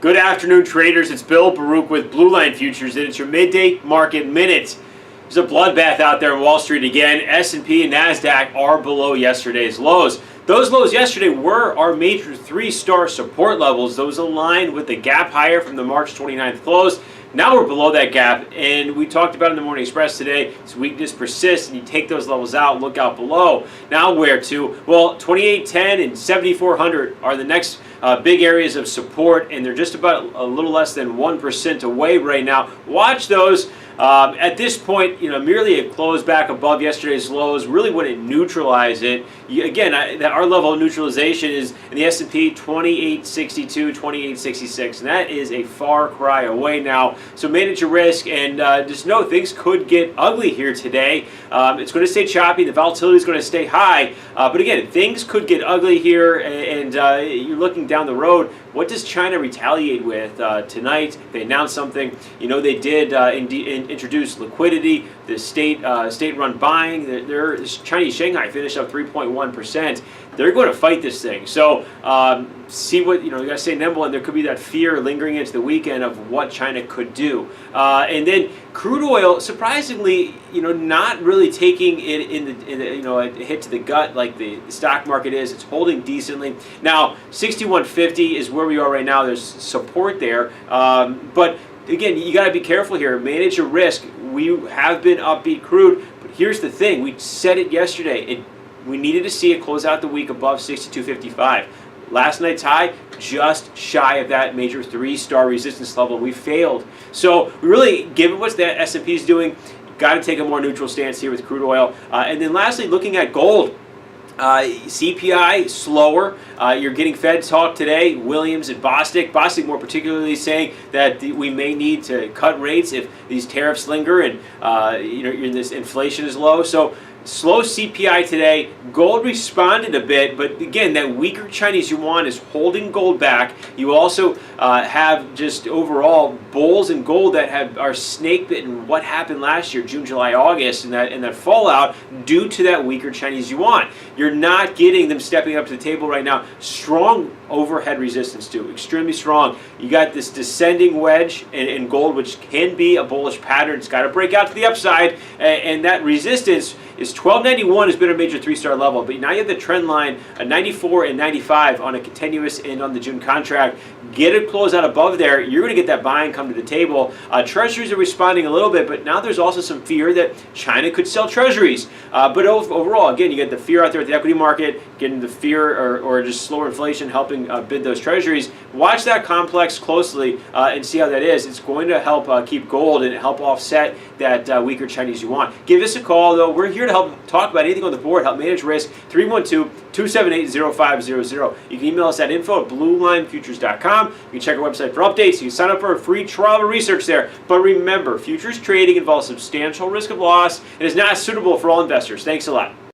Good afternoon, traders. It's Bill Baruch with Blue Line Futures, and it's your midday market minute. There's a bloodbath out there on Wall Street again. S&P and NASDAQ are below yesterday's lows. Those lows yesterday were our major three-star support levels. Those aligned with the gap higher from the March 29th close. Now we're below that gap, and we talked about in the Morning Express today, this weakness persists, and you take those levels out, look out below. Now where to? Well, 2810 and 7400 are the next big areas of support, and they're just about a little less than 1% away right now. Watch those. At this point, merely a close back above yesterday's lows really wouldn't neutralize it. Our level of neutralization is in the S&P 2862, 2866, and that is a far cry away now. So manage your risk, and just know things could get ugly here today. It's going to stay choppy. The volatility is going to stay high. But again, things could get ugly here, and you're looking down the road. What does China retaliate with tonight? They announced something. They did introduce liquidity. The state-run buying. Their Chinese Shanghai finished up 3.1%. They're going to fight this thing. So see what you got to stay nimble, and there could be that fear lingering into the weekend of what China could do. And then crude oil, surprisingly, not really taking it in a hit to the gut like the stock market is. It's holding decently. Now 6150 is where we are right now. There's support there, but again, you got to be careful here. Manage your risk. We have been upbeat crude, but here's the thing. We said it yesterday. We needed to see it close out the week above 62.55. Last night's high, just shy of that major three-star resistance level. We failed. So we really, given what the S&P is doing, got to take a more neutral stance here with crude oil. And then lastly, looking at gold. CPI slower. You're getting Fed talk today. Williams and Bostic. Bostic more particularly saying that we may need to cut rates if these tariffs linger and this inflation is low. So slow CPI today. Gold responded a bit, but again, that weaker Chinese yuan is holding gold back. You also have just overall bulls in gold that are snake bitten. What happened last year, June, July, August, and that fallout due to that weaker Chinese yuan. You're not getting them stepping up to the table right now. Strong overhead resistance too, extremely strong. You got this descending wedge in gold, which can be a bullish pattern. It's got to break out to the upside, and that resistance is 1291 has been a major three-star level, but now you have the trend line, 94 and 95 on a continuous and on the June contract. Get it close out above there. You're going to get that buying come to the table. Treasuries are responding a little bit, but now there's also some fear that China could sell treasuries. But overall, again, you get the fear out there at the equity market, getting the fear or just slower inflation helping bid those treasuries. Watch that complex closely and see how that is. It's going to help keep gold and help offset that weaker Chinese yuan. Give us a call, though. We're here to help talk about anything on the board, help manage risk. 312-278-0500. You can email us at info@bluelinefutures.com. You can check our website for updates. You can sign up for a free trial of research there. But remember, futures trading involves substantial risk of loss and is not suitable for all investors. Thanks a lot.